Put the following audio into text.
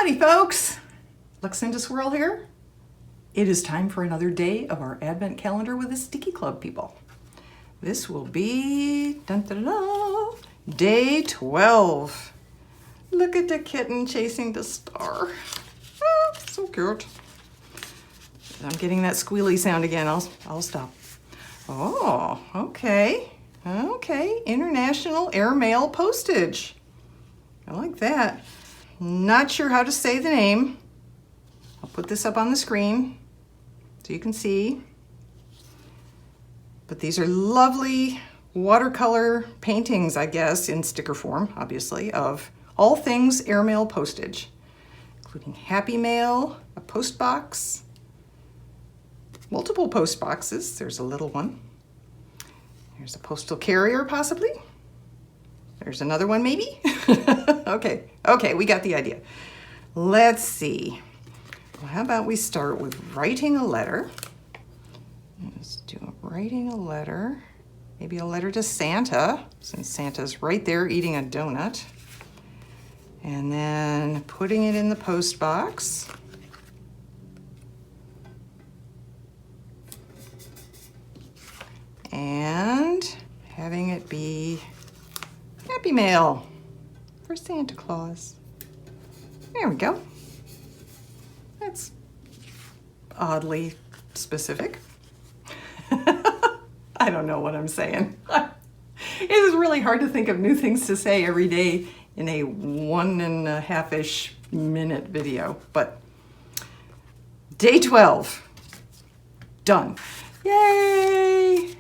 Howdy folks, Luxinda Swirl here. It is time for another day of our advent calendar with the Stickii Club people. This will be dun, dun, dun, dun, day 12. Look at the kitten chasing the star. Oh, so cute. I'm getting that squealy sound again. I'll stop. Oh, okay. Okay, international airmail postage. I like that. Not sure how to say the name. I'll put this up on the screen so you can see. But these are lovely watercolor paintings, I guess, in sticker form, obviously, of all things airmail postage, including Happy Mail, a post box, multiple post boxes. There's a little one. There's a postal carrier, possibly. There's another one, maybe. Okay, we got the idea. Let's see. Well, how about we start with writing a letter. Let's do writing a letter. Maybe a letter to Santa, since Santa's right there eating a donut. And then putting it in the post box. And having it be Happy Mail for Santa Claus. There we go. That's oddly specific. I don't know what I'm saying. It is really hard to think of new things to say every day in a 1.5-ish minute video, but day 12, done. Yay!